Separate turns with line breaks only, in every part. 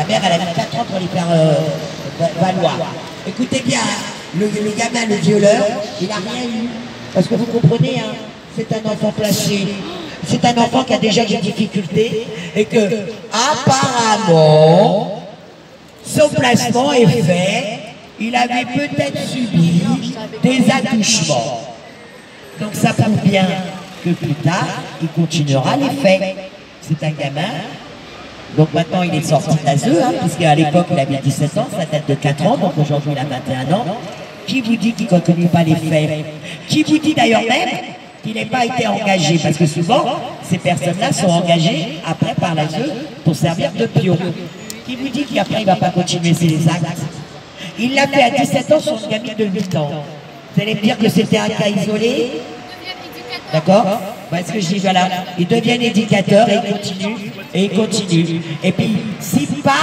La mère, elle a mis 4 ans pour les faire valoir. Écoutez bien, le gamin, le violeur, il n'a rien eu. Parce que vous comprenez, hein, c'est un enfant placé. C'est un enfant qui a déjà des difficultés et que, apparemment, son placement est fait. Il avait peut-être subi des attouchements. Donc ça prouve bien que plus tard, il continuera les faits. C'est un gamin. Donc maintenant, il est sorti d'ASE, hein, puisqu'à l'époque, il avait 17 ans, ça date de 4 ans, donc aujourd'hui, il a 21 ans. Qui vous dit qu'il ne continue pas les faits? Qui vous dit d'ailleurs même qu'il n'ait pas été engagé? Parce que souvent, ces personnes-là sont engagées après par l'ASE pour servir de pion. Qui vous dit qu'après, il ne va pas continuer ses actes? Il l'a fait à 17 ans sur une gamine de 8 ans. Vous allez me dire que c'était un cas isolé? D'accord? Voilà ce que je dis, voilà. Ils deviennent éducateurs et ils continuent, et ils continuent. Et puis, si par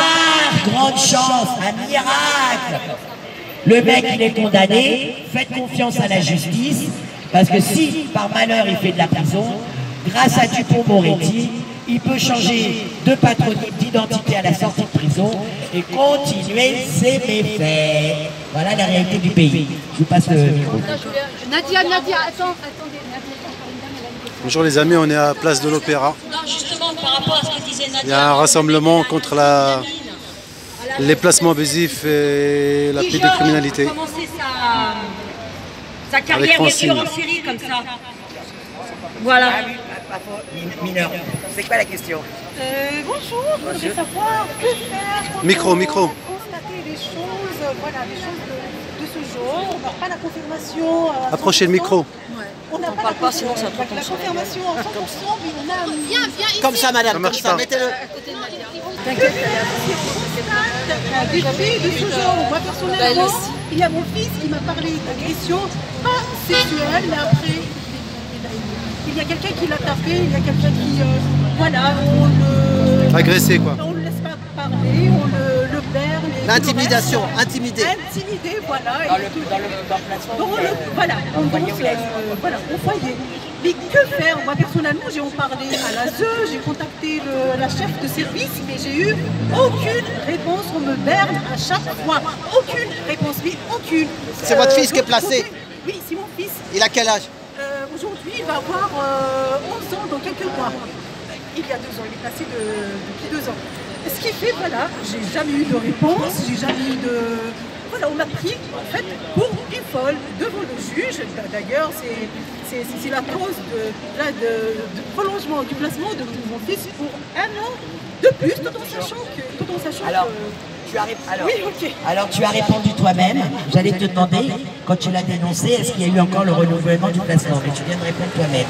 grande chance, un miracle, le mec il est condamné, faites confiance à la justice, parce que si par malheur il fait de la prison, grâce à Dupond-Moretti, il peut changer de patronyme, d'identité à la sortie de prison et continuer ses méfaits. Voilà la réalité du pays. Je vous passe le micro.
Nadia, attendez, Nadia.
Bonjour les amis, on est à Place de l'Opéra. Il y a un rassemblement contre les placements abusifs et la pédocriminalité.
Il a commencé sa carrière de tueur en série comme ça. Voilà.
Mineur, c'est quoi la question?
Bonjour, je voudrais savoir que faire.
Micro.
Constater des choses, voilà, des choses de ce genre. On n'a pas la confirmation.
Approchez le micro.
On n'a pas,
pas, sinon ça prend
la confirmation à 100%, mais on a un...
Viens ici.
Comme ça, madame,
Ça marche
comme ça,
pas.
mettez-le.
Que faire si on constate des faits de ce genre? Moi, personnellement, il y a mon fils qui m'a parlé d'agression, pas sexuelle, mais après, il y a quelqu'un qui l'a tapé, il y a quelqu'un qui... voilà, on le...
Agressé quoi.
On ne le laisse pas parler, on le perd.
L'intimidation, intimider.
Intimider, voilà.
Dans le placement.
Voilà, voilà, au foyer. Mais que faire? Moi, personnellement, j'ai en parlé à l'ASE, j'ai contacté la chef de service, mais j'ai eu aucune réponse. On me berne à chaque fois. Aucune réponse, mais aucune.
C'est votre fils qui est placé?
Oui, c'est mon fils.
Il a quel âge?
Aujourd'hui, il va avoir 11 ans dans quelques mois. Il y a 2 ans, il est placé depuis 2 ans. Ce qui fait, voilà, j'ai jamais eu de réponse, j'ai jamais eu de... Voilà, on m'a pris, en fait, pour une folle devant le juge. D'ailleurs, c'est la cause de prolongement du placement de mon fils pour 1 an de plus, tout en sachant que...
Alors,
oui, ok.
Alors tu as répondu toi-même. J'allais te demander, quand tu l'as dénoncé, est-ce qu'il y a eu encore le renouvellement du placement? Mais tu viens de répondre toi-même.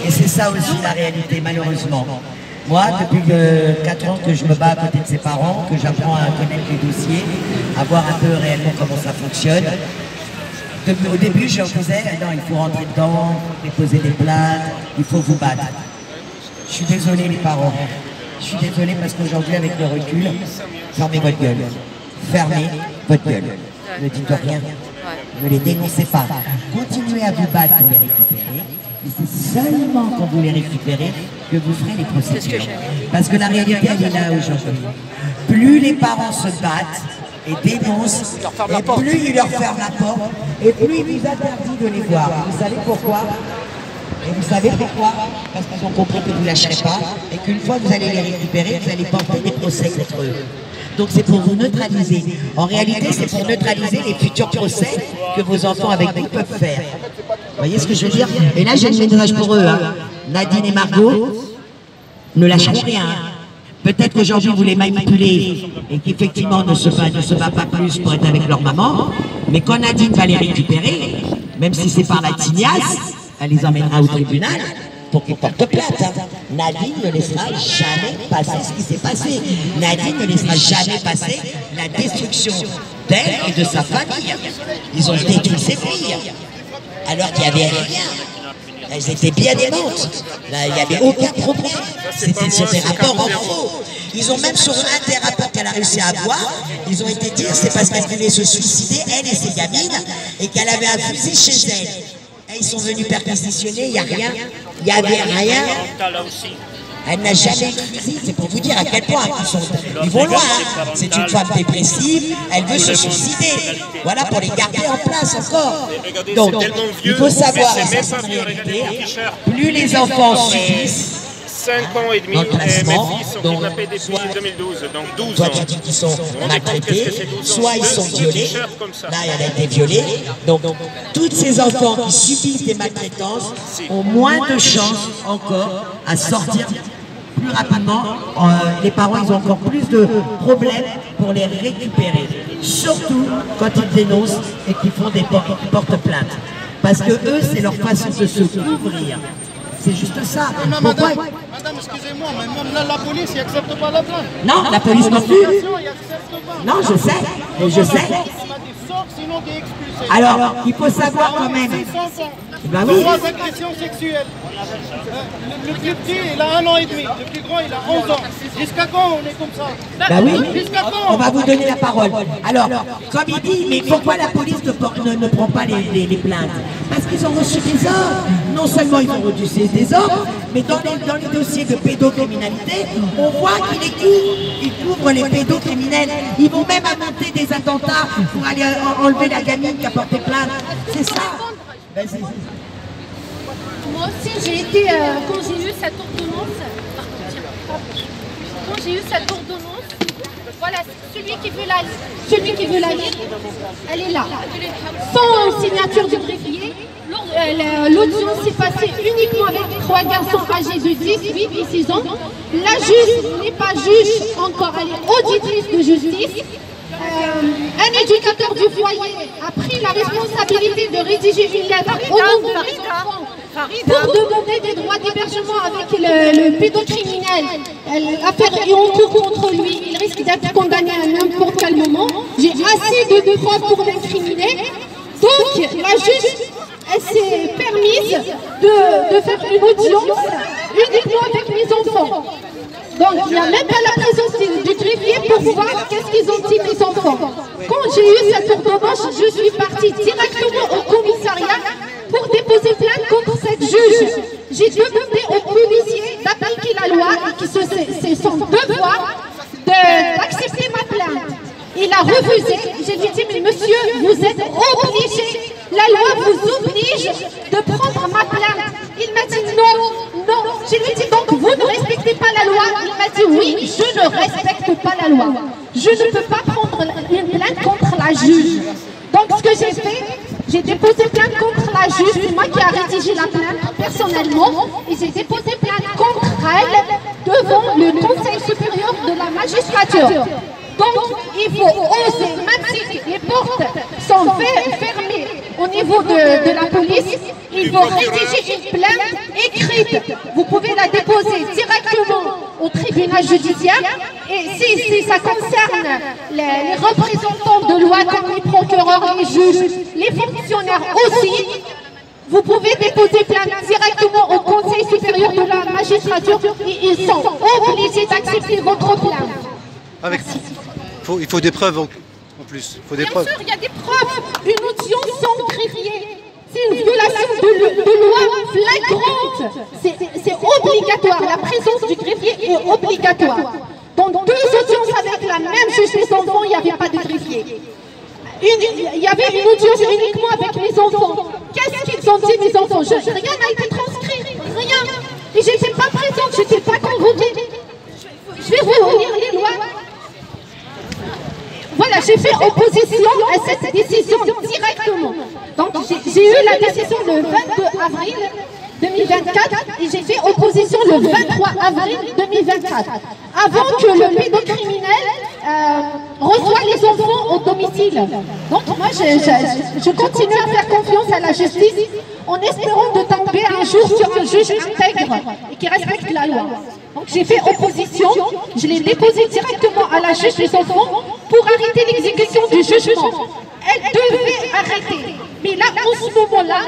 Et c'est ça aussi la réalité, malheureusement. Moi, depuis 4 ans que je me bats à côté de ses parents, que j'apprends à connaître les dossiers, à voir un peu réellement comment ça fonctionne. Au début, je leur disais, non, il faut rentrer dedans, il faut déposer des plaintes, il faut vous battre. Je suis désolé les parents. Je suis désolé parce qu'aujourd'hui, avec le recul, fermez votre gueule. Fermez votre gueule. Ne dites rien. Ne les dénoncez pas. Continuez à vous battre pour les récupérer. Et c'est seulement quand vous les récupérez que vous ferez les procédures. Parce que la réalité, elle est là aujourd'hui. Plus les parents se battent et dénoncent, et plus ils leur ferment la porte, et plus ils vous interdisent de les voir. Vous savez pourquoi? Et vous savez pourquoi? Parce qu'ils ont compris que vous ne lâcherez pas et qu'une fois que vous allez les récupérer, vous allez porter des procès contre eux. Donc c'est pour vous neutraliser. En réalité, c'est pour neutraliser les futurs procès que vos enfants avec vous peuvent faire. Vous voyez ce que je veux dire? Et là, j'ai le message pour eux. Hein. Nadine et Margot ne lâcheront rien. Peut-être qu'aujourd'hui, vous les manipulez et qu'effectivement, ne se bat pas plus pour être avec leur maman. Mais quand Nadine va les récupérer, même si c'est par la tignasse, elle les emmènera au tribunal pour qu'ils portent plainte. Hein. Nadine ne laissera jamais passer ce qui s'est passé. Nadine ne laissera jamais passer la destruction d'elle et de sa famille. Ils ont détruit ses filles, alors qu'il n'y avait rien. Elles étaient bien aimantes. Là, il n'y avait aucun problème. C'était sur des rapports en faux. Ils ont même sur un des rapports qu'elle a réussi à avoir, ils ont été dire c'est parce qu'elle voulait se suicider, elle et ses gamines, et qu'elle avait un fusil chez elle. Et ils sont venus perquisitionner, il n'y a rien, il n'y avait rien. Elle n'a jamais écrit. C'est pour vous dire à quel point ils vont loin. Hein. C'est une femme dépressive. Elle veut se suicider. Voilà, pour les garder en place encore. Donc, il faut savoir, ça c'est une réalité, plus les enfants subissent,
5 ans et demi, et mes filles sont kidnappées depuis 2012, donc 12
toi
ans.
tu dis qu'ils sont maltraités, soit ils sont violés, là elle a été violée, donc tous ces enfants qui subissent des maltraitances ont moins de chances encore à sortir plus rapidement. Les parents ils ont encore plus de problèmes pour les récupérer, surtout quand ils dénoncent et qu'ils font des porte plainte, parce que eux c'est leur façon de se couvrir. C'est juste ça.
Non, madame, excusez-moi, mais même là, la police, il n'accepte pas la plainte.
Non, la police non plus. Non, je sais, mais je sais.
On a des sorts, sinon des expulsés.
Alors, il faut savoir quand même. Bah oui.
3 agressions sexuelles. Le plus petit, il a 1 an et demi. Le plus grand, il a 11 ans. Jusqu'à quand on est comme ça?
Bah oui.
Jusqu'à quand?
On va vous donner la parole. Alors, comme il dit, mais pourquoi la police ne prend pas les plaintes? Parce qu'ils ont reçu des ordres. Non seulement ils ont reçu des ordres, mais dans les dossiers de pédocriminalité, on voit qu'ils couvrent les pédocriminels. Ils vont même inventer des attentats pour aller enlever la gamine qui a porté plainte. C'est ça. Vas-y.
Moi aussi, j'ai été, quand j'ai eu cette ordonnance, voilà, celui qui veut la lire, elle est là. Sans signature du greffier, l'audience s'est passée uniquement avec 3 garçons âgés de 10, 8 et 6 ans. La juge n'est pas juge encore, elle est auditrice de justice. Un éducateur du foyer a pris la responsabilité de rédiger une lettre au nom de l'enfant pour demander des droits d'hébergement avec le pédocriminel. L'affaire est en cours contre lui, il risque d'être condamné à n'importe quel moment. J'ai assez de preuves pour l'incriminer. Donc la juge s'est permise de faire une audience uniquement avec mes enfants. Donc il n'y a même pas la présence du greffier pour voir qu'est-ce qu'ils ont dit mes enfants. Quand j'ai eu cette ordonnance, je suis partie directement au commissariat pour déposer plainte contre cette juge. J'ai demandé aux policiers d'appliquer la loi et que c'est son devoir d'accepter ma plainte. Il a refusé. J'ai lui dit, mais monsieur, vous êtes obligé. La loi vous oblige de prendre ma plainte. Il m'a dit non, non. Je lui ai dit, donc vous ne respectez pas la loi. Il m'a dit oui, je ne respecte pas la loi. Je ne peux pas prendre une plainte contre la juge. Donc ce que j'ai fait, j'ai déposé plainte contre la juge. C'est moi qui ai rédigé la plainte personnellement. Et j'ai déposé plainte contre elle devant le Conseil supérieur de la magistrature. Donc, il faut oser, même si les portes sont fermées au niveau de la police, il faut rédiger une plainte écrite. Vous pouvez la déposer directement au tribunal judiciaire. Et si ça concerne les représentants de loi comme les procureurs, les juges, les fonctionnaires aussi, vous pouvez déposer plainte directement au Conseil supérieur de la magistrature et ils sont obligés d'accepter votre plainte.
Il faut des preuves en plus.
Bien sûr, il y a des preuves. Une audience sans greffier. C'est une violation de loi flagrante. C'est obligatoire. La présence du greffier est obligatoire. Dans 2 audiences avec la même juge des enfants, il n'y avait pas de greffier. Il y avait une audience uniquement avec mes enfants. Qu'est-ce qu'ils ont dit, mes enfants? Rien n'a été transcrit. Rien. Et je n'étais pas présente, je n'étais pas convoquée. Je vais vous lire les lois. Voilà, j'ai fait opposition à cette décision directement. Donc j'ai eu la décision le 22 avril 2024 et j'ai fait opposition le 23 avril 2024. Avant que le pédocriminel reçoive les enfants au domicile. Donc moi je continue à faire confiance à la justice en espérant de tomber un jour sur un juge intègre et qui respecte la loi. Donc j'ai fait opposition, je l'ai déposé directement à la juge des enfants pour arrêter l'exécution du jugement. Elle devait arrêter. Mais là, en ce moment-là,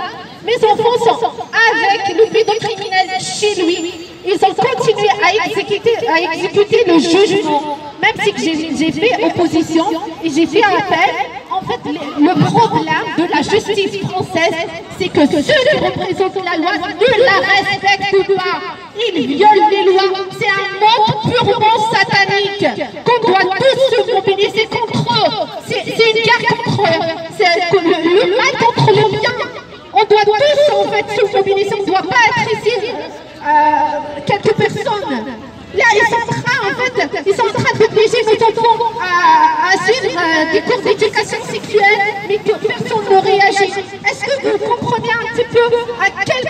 mes enfants sont avec le pédocriminel chez lui. Ils ont continué à exécuter le jugement. Même si j'ai fait opposition et j'ai fait appel, en fait, le problème de la justice française, c'est que ceux qui représentent la loi ne la respectent pas. ils violent les lois. C'est un monde purement satanique qu'on doit tous se mobiliser contre eux. C'est une guerre contre le mal contre le bien. On doit tous en fait se mobiliser. On ne doit pas être ici quelques personnes. Là, ils sont en train d'obliger nos enfants à suivre des cours d'éducation sexuelle, mais que personne ne réagit. Est-ce que vous comprenez un petit peu à quel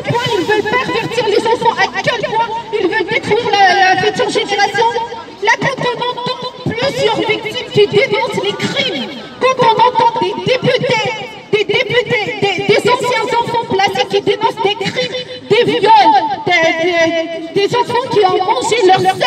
point ils veulent pervertir les enfants, à quel point ils veulent détruire la future génération? Là, quand on entend plusieurs victimes qui dénoncent les crimes, quand on entend des anciens enfants placés qui dénoncent des crimes, des viols, des enfants qui ont mangé leur sel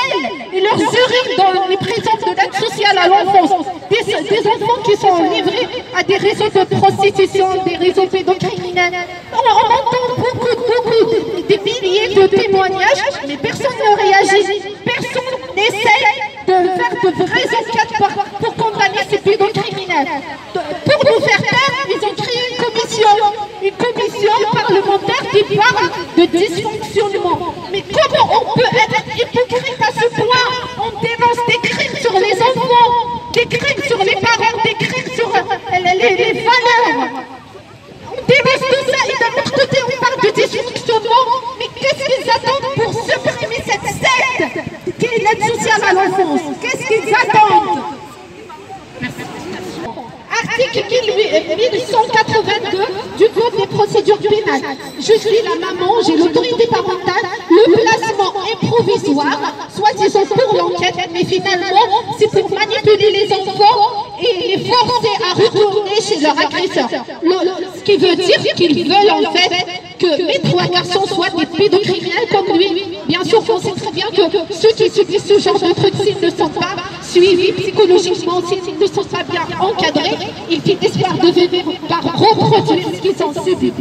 et leurs urines dans les prisons de l'aide sociale à l'enfance, des enfants qui sont livrés à des réseaux de prostitution, des réseaux pédocriminels. On entend beaucoup, des milliers de témoignages, mais personne ne réagit, personne n'essaie de faire de vraies enquêtes pour condamner ces pédocriminels. Pour nous faire taire, ils ont créé une commission parlementaire qui parle de dysfonctionnement. Mais comment on peut être hypocrite à ce point? On dénonce des crimes sur les enfants, des crimes sur les parents, des crimes sur les valeurs. On dénonce tout ça et d'un autre côté on parle de dysfonctionnement. Mais qu'est-ce qu'ils attendent pour supprimer cette secte qui est l'aide sociale à l'enfance? Qu'est-ce qu'ils attendent? Article 1182 du Code des procédures pénales. Je suis la maman, j'ai l'autorité parentale, le placement est provisoire, soi-disant pour l'enquête, mais finalement c'est pour manipuler les enfants et les forcer à retourner chez leur agresseur. Ce qui veut dire qu'ils veulent en fait que mes trois garçons soient des pédocriminels comme lui. Bien sûr qu'on sait très bien que ceux qui subissent ce genre de trucs, s'ils ne sont pas suivis psychologiquement, s'ils ne sont pas bien encadrés, ils finissent par reproduire ce qu'ils ont subi.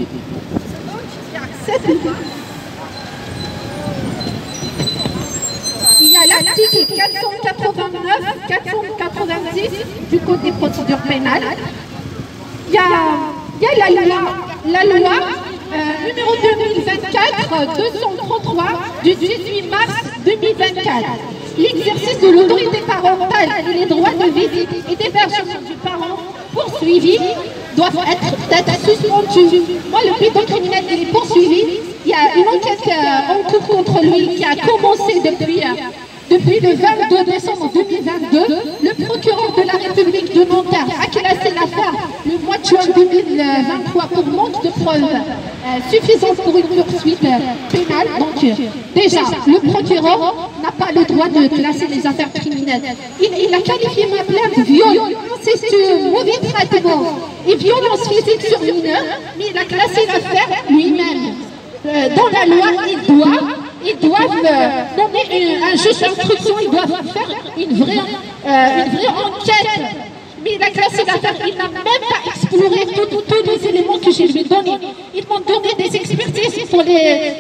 Il y a l'article 489, 490 du Code des procédures pénales. Il y a la loi numéro 2024-233 du 18 mars 2024. L'exercice de l'autorité parentale et les droits de visite et d'hébergement du parent poursuivi doivent être suspendus. Moi, le pédocriminel, il est poursuivi. Il y a une enquête en cours contre lui qui a commencé depuis le 22 décembre 2022. Le procureur de la République de Nanterre a classé l'affaire le mois de juin 2023 pour manque de preuves suffisantes pour une poursuite pénale. Donc déjà, le procureur n'a pas le droit de classer les affaires criminelles. Il a qualifié ma plainte viol, c'est mauvais traitement et violence physique sur mineur, mais il a classé l'affaire lui-même. Dans la loi, ils doivent nommer un juge d'instruction, ils doivent faire une vraie enquête. Mais il a classé l'affaire, il n'a même pas exploré tous les éléments que je lui ai donnés. Ils m'ont donné des expertises pour des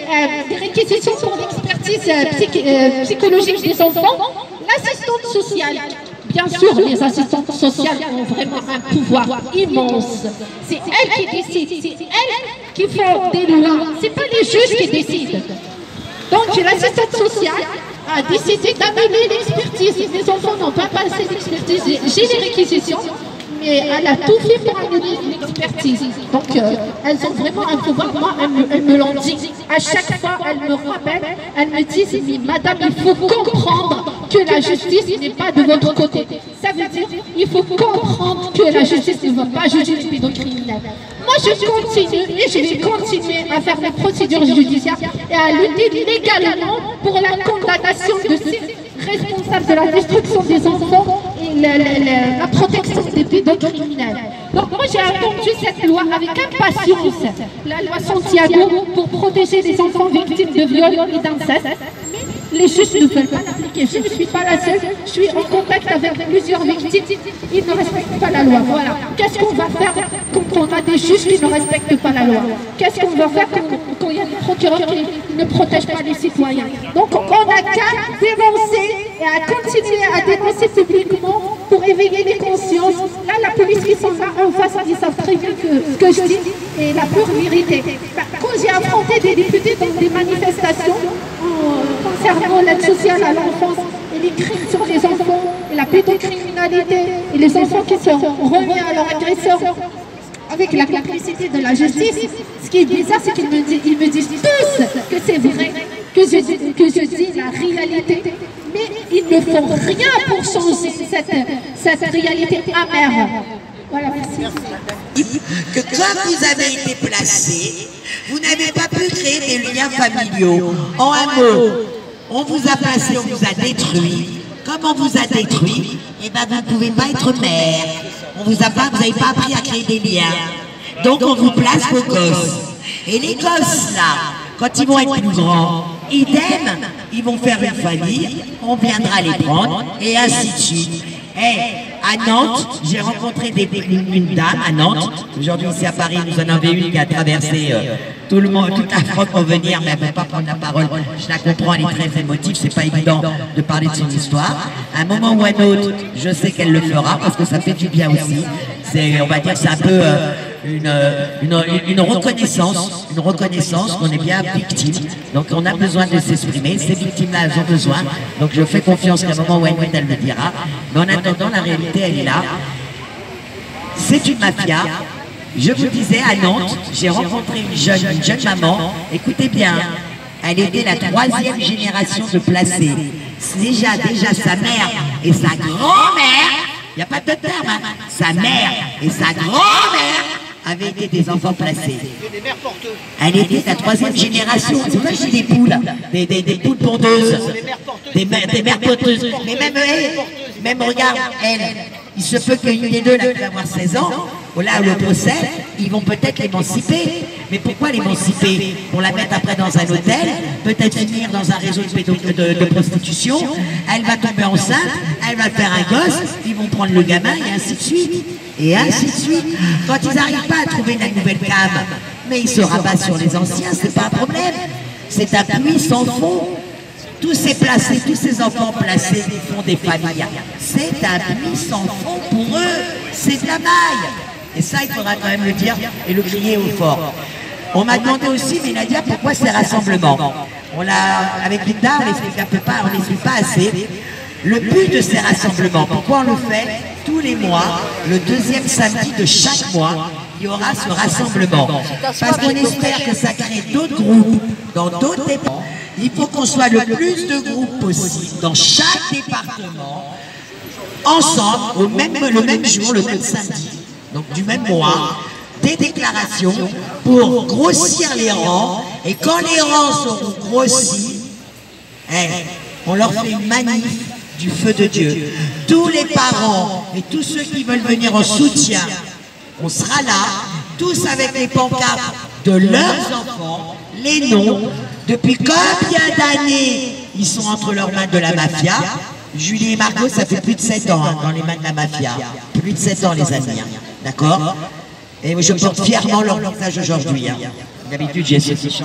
réquisitions pour l'expertise psychologique des enfants. L'assistante sociale, bien sûr, les assistantes sociales ont vraiment un pouvoir immense. C'est elles qui décident, c'est elles qui font des lois, c'est pas les juges qui décident. Donc l'assistante sociale a décidé d'annuler l'expertise. Les enfants n'ont pas passé l'expertise. J'ai les réquisitions, mais elle a tout fait pour annuler l'expertise. Donc elles ont vraiment un pouvoir. Moi, elles me l'ont dit. À chaque fois, elles me rappellent, elles me disent, mais madame, il faut comprendre que la justice n'est pas de votre côté. Ça veut dire qu'il faut comprendre que la justice ne va pas juger les pédocriminels. Moi, je continue et je vais continuer à faire les procédures judiciaires et à lutter légalement pour la condamnation de ces responsables de la destruction des enfants et la protection des pédocriminels. Donc moi, j'ai attendu cette loi avec impatience, la loi Santiago, pour protéger les enfants victimes de viol et d'inceste. Les juges ne veulent pas l'appliquer. Je ne suis pas la seule. Je suis en contact avec plusieurs victimes. Ils ne respectent pas la loi. Voilà. Qu'est-ce qu'on va faire quand on a des juges qui ne respectent pas la loi? Qu'est-ce qu'on va faire quand il y a des procureurs qui ne protègent pas les citoyens? Donc on n'a qu'à dénoncer et à continuer à dénoncer publiquement pour éveiller les consciences. Là, la police qui s'en va en face, ils savent très bien ce que je dis. et la pure vérité. Quand j'ai affronté des députés dans des manifestations concernant l'aide sociale à l'enfance et les crimes sur les enfants et la pédocriminalité et les enfants qui sont remis à leur agresseur avec la complicité de la justice, ce qui est bizarre, c'est qu'ils me disent tous que c'est vrai, que je dis la réalité, mais ils ne font rien pour changer cette réalité amère. Voilà, merci.
Que comme vous avez été placé, vous n'avez pas pu créer des liens familiaux. En un mot, on vous a placé, on vous a détruit. Comme on vous a détruit, eh ben vous ne pouvez pas être mère. Vous n'avez pas appris à créer des liens. Donc on vous place vos gosses. Et les gosses là, quand ils vont être plus grands, idem, ils vont faire une famille, on viendra les prendre, et ainsi de suite. À Nantes, j'ai rencontré une dame à Nantes. Aujourd'hui, ici à Paris, nous en avons une qui a traversé tout le monde, toute la France pour venir, mais elle ne veut pas prendre la parole. Je la comprends, elle est très émotive, c'est pas évident de parler de son histoire. À un moment ou à un autre, je sais qu'elle le fera parce que ça fait du bien aussi. On va dire, c'est un peu une reconnaissance qu'on est bien victime. Donc on a besoin de s'exprimer, ces victimes-là, elles ont besoin. Donc je fais confiance qu'à un moment ou à un autre, elle le dira. Mais en attendant, la réalité, elle est là. C'est une mafia. Je vous disais, à Nantes, j'ai rencontré une jeune maman. Écoutez bien, elle était la 3e génération de placés. Déjà sa mère et sa grand-mère, il n'y a pas de terme, hein, sa mère et sa grand-mère avaient été des enfants placés. Elle était la 3e génération. C'est moi, j'ai des poules, des poules pondeuses, des mères porteuses. Mais même regarde, elle, il se peut qu'une des deux, là, qui va avoir 16 ans, là où le possède, ils vont peut-être l'émanciper. Mais pourquoi l'émanciper? Pour la mettre après dans un hôtel, peut-être finir dans un réseau de prostitution, elle va tomber enceinte, elle va faire un gosse, ils vont prendre le gamin et ainsi de suite. Et ainsi de suite. Quand ils n'arrivent pas à trouver la nouvelle cave, mais ils se rabattent sur les anciens, c'est pas un problème. C'est un puits sans fond. Tous ces placés, tous ces enfants placés font des familles. C'est un puits sans fond pour eux. C'est de la maille. Et ça, il faudra quand même le dire et le crier au fort. On m'a demandé aussi, mais Nadia, pourquoi ces rassemblements? Avec Linda, on l'explique pas assez. Le but de ces rassemblements, pourquoi on le fait? Tous les mois, le 2e samedi de chaque mois, il y aura ce rassemblement. Parce qu'on espère que ça crée d'autres groupes dans d'autres départements. Il faut qu'on soit le plus de groupes possible dans chaque département, ensemble, le même jour, le même samedi, donc du même mois, des déclarations pour grossir les rangs. Et quand les rangs seront grossis, on leur fait une manif du feu de Dieu. Tous les parents et tous ceux qui veulent venir en soutien, on sera là, tous avec les pancartes de leurs enfants, les noms, depuis combien d'années ils sont entre leurs mains de la mafia. Julie et Margot, ça fait plus de 7 ans dans les mains de la mafia. Plus de 7 ans, les amis. D'accord? Et je porte fièrement leur message aujourd'hui. D'habitude, j'ai ceci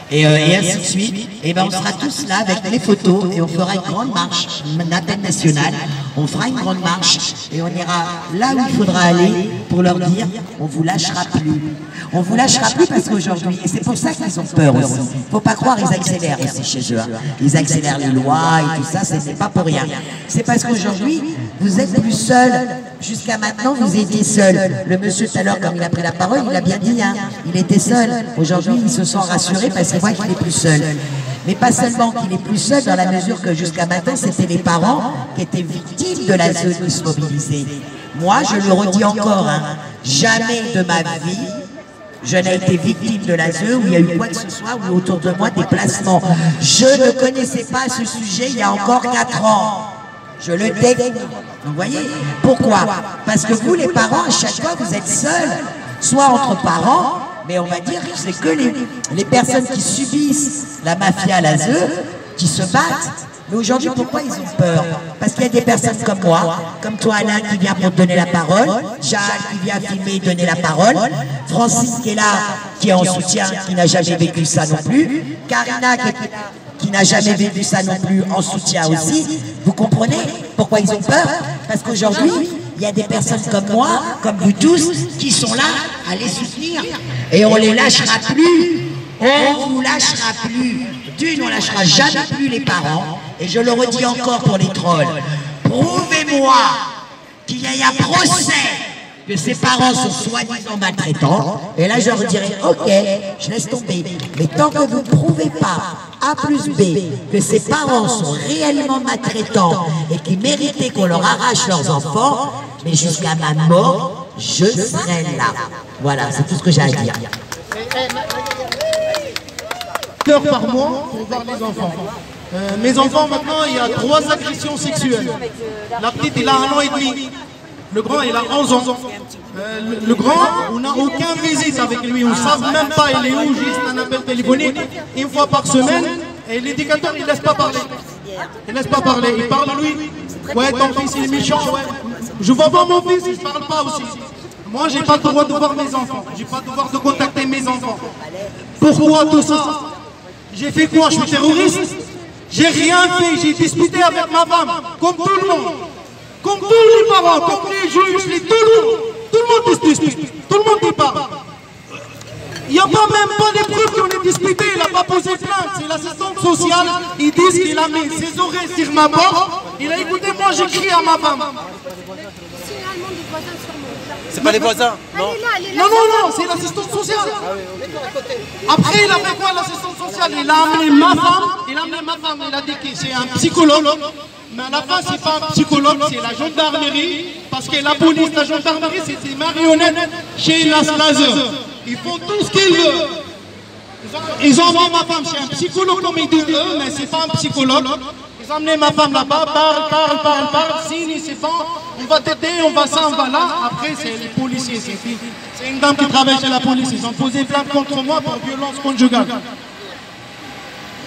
et ainsi de suite. Et ben, on sera tous là avec les photos et on fera une grande marche, un appel national. On fera une grande marche et on ira là où il faudra aller pour leur dire on vous lâchera plus. On vous lâchera plus parce qu'aujourd'hui, et c'est pour ça qu'ils ont peur aussi. Faut pas croire, ils accélèrent aussi chez eux. Ils accélèrent les lois et tout ça, c'est pas pour rien. C'est parce qu'aujourd'hui, vous êtes plus seuls. Jusqu'à maintenant, vous étiez seuls. Le monsieur tout à l'heure, comme il a pris la parole, il a bien dit, hein, il était seul. Aujourd'hui, il se sent rassuré parce qu'il voit qu'il est plus seul. Mais pas seulement qu'il est plus seul, dans la mesure que jusqu'à maintenant, c'était les parents qui étaient victimes de la zone qui se mobilisait. Moi, je le redis encore, hein, jamais de ma vie, je n'ai été victime de la ZEU où il y a eu quoi que ce soit, ou autour de moi des placements. Je ne connaissais pas ce sujet il y a encore 4 ans. Je le découvre. Vous voyez? Pourquoi? Parce que vous, les parents, à chaque fois, vous êtes seuls, soit entre parents, mais on va dire que c'est que les personnes qui subissent la mafia, la ZEU, qui se battent. Mais aujourd'hui, pourquoi ils ont peur? Parce qu'il y a des personnes comme moi, comme toi Alain qui vient pour te donner la parole, Jacques qui vient filmer et donner la parole, Francis qui est là, qui est en soutien, qui n'a jamais vécu ça non plus, Karina qui n'a jamais vécu ça non plus, en soutien aussi. Vous comprenez pourquoi ils ont peur? Parce qu'aujourd'hui, il y a des personnes comme moi, comme vous tous, qui sont là à les soutenir et on les lâchera plus. On vous lâchera plus. D'une, on lâchera jamais plus les parents. Et je le redis encore pour les trolls. Prouvez-moi qu'il y ait un procès, que ses parents sont soi-disant maltraitants. Et là, je leur dirai, ok, je laisse tomber. Mais tant que vous ne prouvez pas, A plus B, que ses parents sont réellement maltraitants et qui méritaient qu'on leur arrache leurs enfants, mais jusqu'à ma mort, je serai là. Voilà, c'est tout ce que j'ai à dire.
Heures par mois pour voir les enfants. Mes enfants, maintenant, il y a 3 agressions sexuelles. La petite, il a 1 an et demi. Le grand, il a 11 ans. Le grand, on n'a aucun visite avec lui. On ne sait même pas il est où, juste un appel téléphonique. Une fois par semaine. Et l'éducateur, il ne laisse pas parler. Il ne laisse pas parler. Il parle lui. Ouais, ton fils, il est méchant. Ouais. Je vois pas mon fils, il ne parle pas aussi. Moi, j'ai pas le droit de voir mes enfants. J'ai pas le droit de contacter mes enfants. Pourquoi tout ça? J'ai fait quoi? Je suis terroriste? J'ai rien fait, j'ai discuté avec ma femme, comme tout le monde. Comme tous les parents, comme les juges, tout le monde dispute, tout le monde y parle. Il n'y a pas même pas les preuves qu'on ait disputé, il n'a pas posé plainte. C'est l'assistante sociale, ils disent qu'il a mis ses oreilles sur ma porte. Il a écouté, moi j'écris à ma femme.
C'est pas les voisins, non?
Non, c'est l'assistante sociale. Après, il a fait quoi l'assistante sociale? Il a amené ma femme, il a dit que c'est un psychologue. Mais à la fin, c'est pas un psychologue, c'est la gendarmerie. Parce que la police, la gendarmerie, c'est des marionnettes chez Las Laser. Ils font tout ce qu'ils veulent. Ils ont amené ma femme chez un psychologue, comme ils disent eux, mais c'est pas un psychologue. Ils ont amené ma femme là-bas, parle, signe, c'est pas, on va t'aider, on va ça, on va là. Après, c'est les policiers, c'est une dame qui travaille chez la police. Ils ont posé plainte contre moi pour violence conjugale.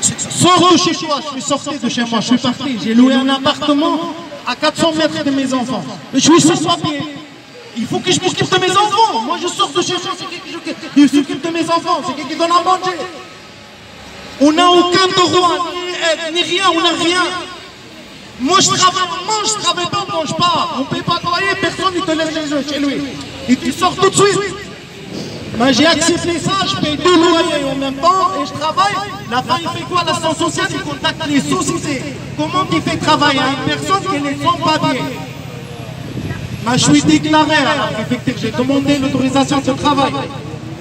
Sors de chez toi, je suis sorti de chez moi, je suis parti. J'ai loué un appartement à 400 mètres de mes enfants. Je suis sans papier. Il faut que je m'occupe de mes enfants. Moi, je sors de chez moi, c'est qui s'occupe de mes enfants, c'est qui donne à manger. On n'a aucun droit, ni rien, on n'a rien. Moi, je travaille, on mange, je travaille pas, on mange pas. On ne paye pas de loyer, personne ne te laisse chez lui. Et tu sors tout de suite. Ben, j'ai accepté ça, je paye 2 loyers en même temps et je travaille. La fin, il fait quoi? L'assistance sociale, il contacte les sociétés. Comment tu fais travailler à une personne qui n'est sans papier? Ben, je suis déclaré à la préfecture, j'ai demandé l'autorisation de travail.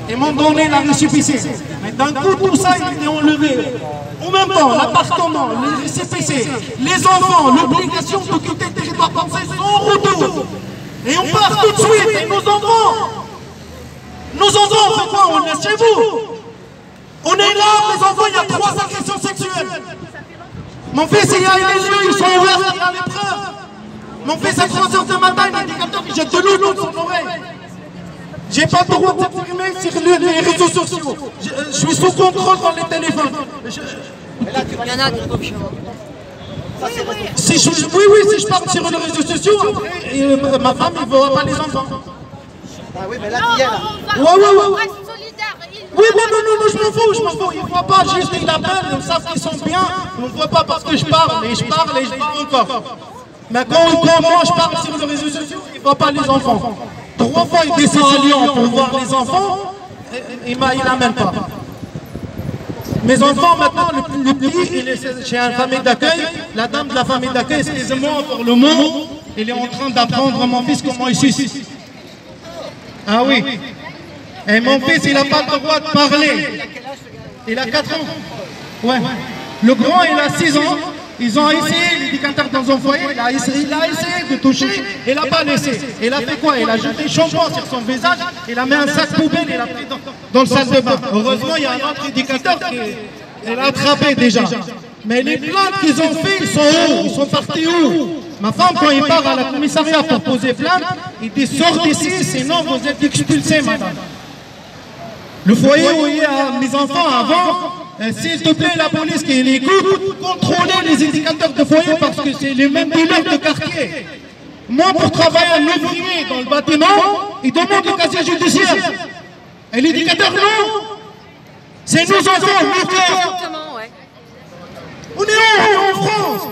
Ils m'ont donné la récépissé. Mais d'un coup, tout ça, il était enlevé. En même temps, l'appartement, le récépissé, les enfants, l'obligation de quitter le territoire français sans retour. Et on part tout de suite, et nos enfants, on fait quoi? On est chez vous. On est là, mes enfants, il y a 3 agressions sexuelles. Mon fils, il a les yeux, ils sont ouverts, il a les preuves. Mon fils, à 3 h du matin, l'indicateur, il jette de l'eau dans son oreille. J'ai pas le droit de s'exprimer sur les réseaux sociaux. Je suis sous contrôle dans les téléphones.
Il y en a des
si je parle sur les réseaux sociaux, après, ma femme, il ne voit pas les enfants.
Ah oui, mais là, il y a là.
Ouais. Oui, non, je m'en fous. Ils ne voient pas, juste ils l'appellent, ils savent qu'ils sont bien. On ne voit pas parce que je parle, et je parle encore. Mais quand moi je parle sur les réseaux sociaux, ils ne voient pas les enfants. 3 fois il descend à Lyon pour voir les enfants, il n'amène pas. Mes enfants maintenant, le petit, il est chez une famille d'accueil. La dame de la famille d'accueil, excusez-moi pour le mot, il est en train d'apprendre à mon fils comment il suce. Ah oui. Et mon fils, il n'a pas le droit de parler. Il a 4 ans. Ouais. Le grand, il a 6 ans. Ils ont essayé, l'éducateur dans un foyer, il a essayé de toucher, il n'a pas laissé. Il a fait quoi? Il a jeté shampoing sur son visage, il a mis un sac poubelle, il a pris dans le salle de bain. Heureusement, il y a un autre éducateur qui l'a attrapé déjà. Mais les plaintes qu'ils ont fait, ils sont où? Ils sont partis où? Ma femme, quand il part à la commissariat pour poser plainte, il dit sors d'ici, sinon vous êtes expulsés, madame. Le foyer où il y a mes enfants avant, s'il te plaît, la police qui l'écoute, contrôlez les indicateurs de foyer parce que c'est les mêmes dealers de quartier. Moi, pour travailler à l'ouvrier dans le bâtiment, il demande le casier judiciaire. Et l'éducateur, non. C'est nos enfants, nos cœurs. On est en France.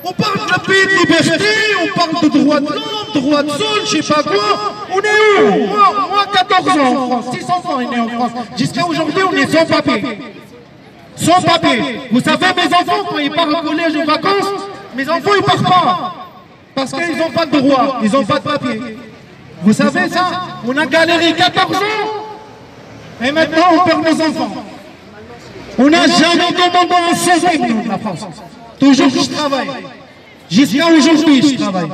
On parle de la paix de liberté, on parle de droit de l'homme, droit de sol, je sais pas quoi. On est où? Moi, 14 ans en France, 6 enfants est né en France. Jusqu'à aujourd'hui, on est sans papier. Sans papier. Vous savez, mes enfants, quand ils partent au collège en vacances, mes enfants, ils partent pas. Parce qu'ils n'ont pas de droit, ils n'ont pas de papier. Vous savez ça? On a galéré 14 ans. Et maintenant, on perd nos enfants. On n'a jamais demandé un centime de la France. Toujours je travaille. Jusqu'à aujourd'hui, je travaille.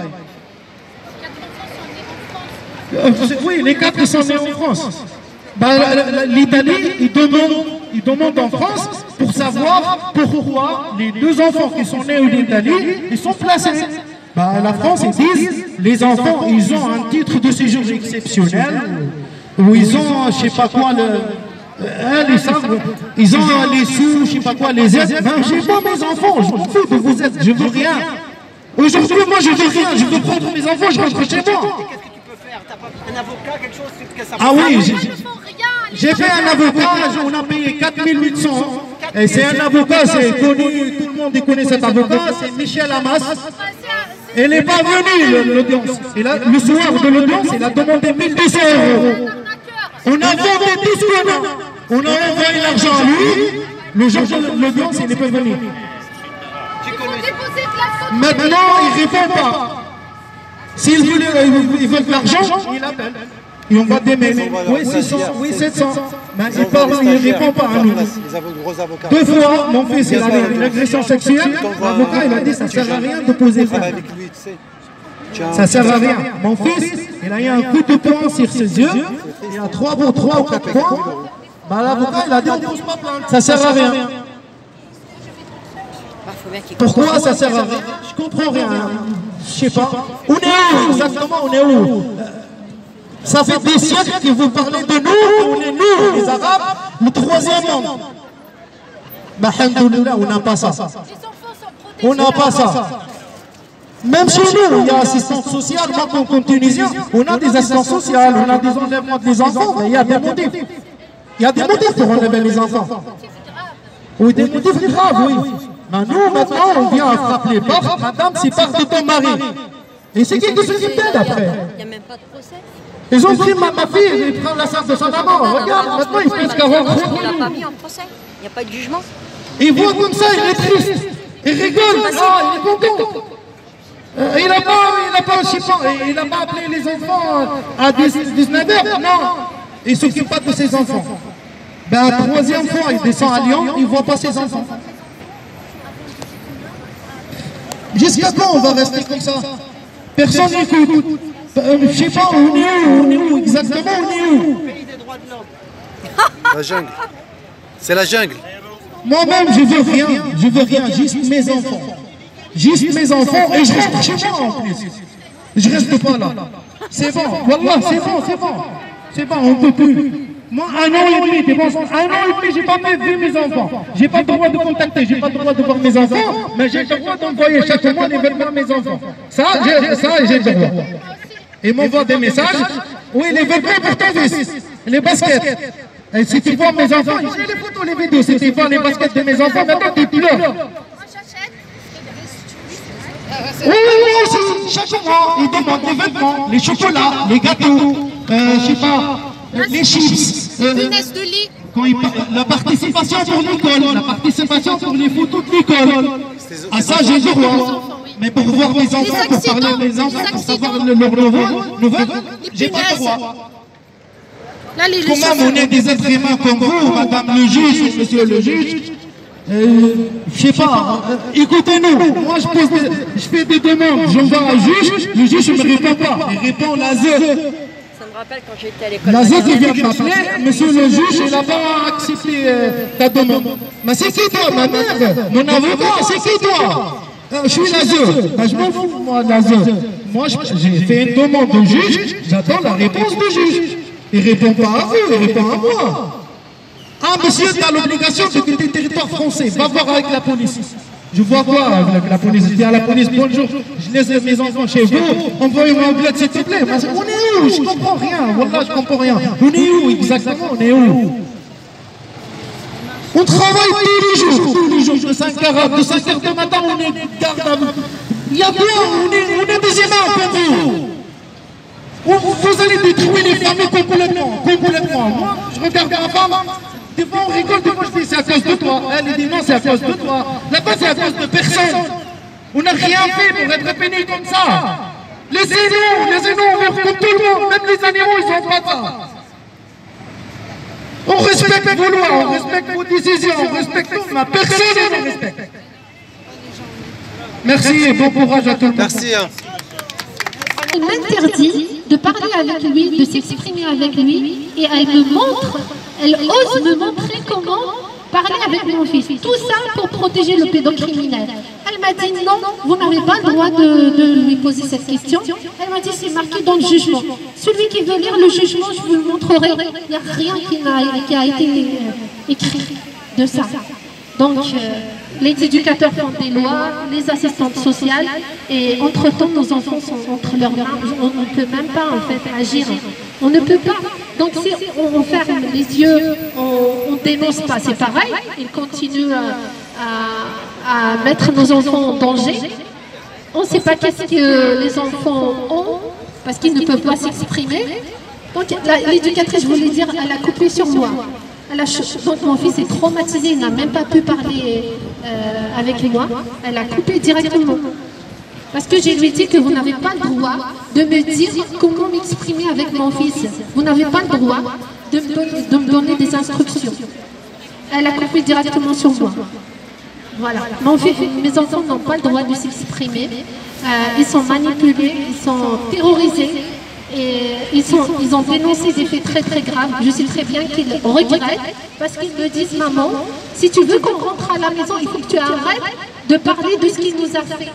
Oui, les 4 sont nés en France. L'Italie, ils demandent en France pour savoir pourquoi les 2 enfants qui sont nés en Italie, ils sont placés. La France, ils disent, les enfants, ils ont un titre de séjour exceptionnel, où ils ont, je sais pas quoi, ils ont les sous, je sais pas quoi, les aides. J'ai pas mes enfants, je m'en fous de vous aides, je veux rien. Aujourd'hui, moi, je veux rien, je veux prendre mes enfants, je rentre chez moi.
Qu'est-ce que tu peux faire? T'as pas un avocat, quelque chose que ça.
Ah oui, j'ai fait un avocat, on a payé 4800. Et c'est un avocat, c'est connu, tout le monde connaît cet avocat, c'est Michel Hamas. Elle n'est pas venue, l'audience. Et là, le soir de l'audience, il a demandé 1200 €. On a vendu tout ce qu'on a. On a envoyé l'argent à lui. Le jour de l'audience, il n'est pas venu. Maintenant, il ne répond pas. S'ils veulent de l'argent, il appelle. Et on va démêler. Oui, 600, oui, 700. Mais il ne répond pas à nous. 2 fois, mon fils, il avait une agression sexuelle. L'avocat, il a dit ça ne sert à rien de poser plainte. Ça ne sert à rien. Mon fils, il a eu un coup de poing sur ses yeux. Il y a 3 ou 4 points. L'avocat, il a dit on ne pose pas plainte. Ça ne sert à rien. Pourquoi ça ne sert à rien? Je ne comprends rien. Je ne sais pas. On est où exactement? On est où? Ça fait des siècles que vous parlez de nous, on est nous, les Arabes, le 3e monde. Alhamdoulilah, on n'a pas ça. On n'a pas ça. Même chez nous, il y a assistance sociale, moi en Tunisie, on a des assistances sociales, on a des enlèvements des enfants, mais il y a des motifs. Il y a des motifs pour enlever les enfants. Oui, des motifs graves, oui. Mais nous, maintenant, on vient à frapper les portes, madame, c'est part de ton mari. Et c'est qui s'occupe d'elle après?
Il n'y a même pas de procès.
Ils ont pris ma fille, ils prennent la salle de sa maman. Regarde, maintenant ils pensent qu'à rentrer.
Il ne l'a pas mis en procès. Il n'y a pas de jugement.
Il voit comme ça, il est triste. Il rigole. Ah, il est content. Il n'a pas appelé les enfants à 19 h. Non. Il ne s'occupe pas de ses enfants. La 3e fois, il descend à Lyon, il ne voit pas ses enfants. Jusqu'à quand on va rester comme ça? Personne n'écoute. Je ne sais pas, on est où exactement, on est où?
Pays des droits de l'homme.
La jungle. C'est la jungle.
Moi-même, je veux rien, juste mes enfants. Juste mes enfants, et je reste chez moi en plus. Je reste pas là. C'est bon, wallah, c'est bon, on ne peut plus. Moi, 1 an et demi, t'es bon, 1 an et demi, j'ai pas vu mes enfants. J'ai pas le droit de contacter, j'ai pas le droit de voir mes enfants, mais j'ai le droit d'envoyer chaque mois les vêtements à mes enfants. Ça, j'ai le droit. Ils m'envoient des messages. Oui, les vêtements pour ton fils, les baskets. Et si tu vois mes enfants, j'ai les photos, les vidéos, si tu vois les baskets de mes enfants, maintenant tu pleures. Oui, chaque mois, ils demandent les vêtements, les chocolats, les gâteaux, je sais pas, les chips.
Finesse de lit.
La participation pour l'école, la participation pour les photos de l'école. À ça, j'ai le droit. Mais pour voir mes enfants, pour parler à mes enfants, pour savoir leurs nouvelles, j'ai pas le droit. Comment on est des êtres humains comme vous, madame le juge, monsieur le juge? Je sais pas, écoutez-nous, moi je fais des demandes, j'envoie un juge, le juge ne me répond pas, il répond l'ASE.
Ça me rappelle quand j'étais à l'école.
L'ASE qui vient de m'appeler, monsieur le juge, il n'a pas accepté ta demande. Mais c'est qui toi, ma mère? Mon avocat, c'est qui toi? Je suis l'ASE, je m'en fous moi de l'ASE. Moi j'ai fait une demande au juge, j'attends la réponse du juge. Il ne répond pas à vous, il répond à moi. Ah, monsieur, tu as l'obligation de quitter le territoire français. Va voir avec la police. Je vois quoi avec la police? Je dis à la police, bonjour, je laisse mes enfants chez vous. Envoyez-moi un bled, s'il te plaît. On est où? Je ne comprends rien. Wallah, je ne comprends rien. On est où exactement? On est où? On travaille tous les jours, de 5h du matin, on est garde à Il y a bien, on est des humains comme vous. Vous allez détruire les familles complètement. Moi, je regarde ma femme, des fois on rigole, des fois je dis c'est à cause de toi. Elle dit non, c'est à cause de toi. Là-bas, c'est à cause de personne. On n'a rien fait pour être pénis comme ça. Laissez-nous, on veut comme tout le monde, même les animaux, ils sont pas ça. On respecte vos lois, on respecte vos décisions, on respecte tout, mais personne ne respecte. Merci et bon courage à tout le monde.
Merci.
Elle m'interdit de parler avec lui, de s'exprimer avec lui, et elle ose me montrer comment parler avec mon fils. Tout ça pour protéger le pédocriminel. Elle m'a dit non, vous n'avez pas le droit de lui poser cette question. Elle m'a dit c'est marqué dans le jugement. Celui qui veut lire le jugement, je vous le montrerai. Il n'y a rien qui a été écrit de ça. Donc, les éducateurs font des lois, les assistantes sociales, et entre-temps, nos enfants sont entre leurs mains. On ne peut même pas, en fait, agir. On ne peut pas. Donc, si on ferme les yeux, on ne dénonce pas, c'est pareil. Ils continuent à mettre nos enfants en danger. On ne sait pas qu'est-ce que les enfants ont, parce qu'ils ne peuvent pas s'exprimer. Donc, l'éducatrice, je voulais dire, elle a coupé sur moi. Donc mon fils est traumatisé, il n'a même pas pu parler avec moi. Elle a coupé directement. Parce que je lui ai dit que vous n'avez pas le droit de me dire comment m'exprimer avec mon fils. Vous n'avez pas le droit de me donner des instructions. Elle a coupé directement sur moi. Voilà. Mes enfants n'ont pas le droit de s'exprimer. Ils sont manipulés, ils sont terrorisés. Et ils ont dénoncé des faits très très graves. Je sais très bien qu'ils regrettent parce qu'ils me disent maman, si tu veux qu'on rentre à la maison, il faut que tu arrêtes de parler de ce qu'il nous a fait.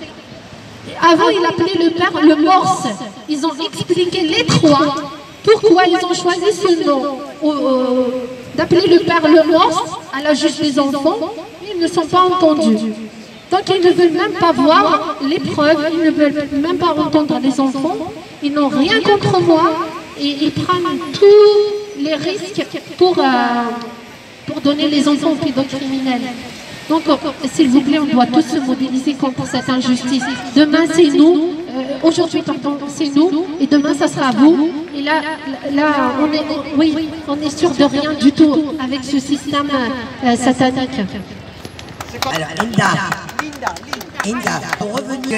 Avant, il appelait le père le morse. Ils ont expliqué les trois pourquoi ils ont choisi ce nom d'appeler le père le morse à la juge des enfants. Ils ne sont pas entendus. Donc ils ne veulent même pas voir les preuves, ils ne veulent même pas entendre les enfants, ils n'ont rien contre moi et ils prennent tous les risques pour donner les enfants aux pédocriminels. Donc s'il vous plaît, on doit tous se mobiliser contre cette injustice. Demain c'est nous, aujourd'hui pardon, c'est nous et demain ça sera vous. Et là on est sûr de rien du tout avec ce système satanique.
Alors Linda, pour revenir...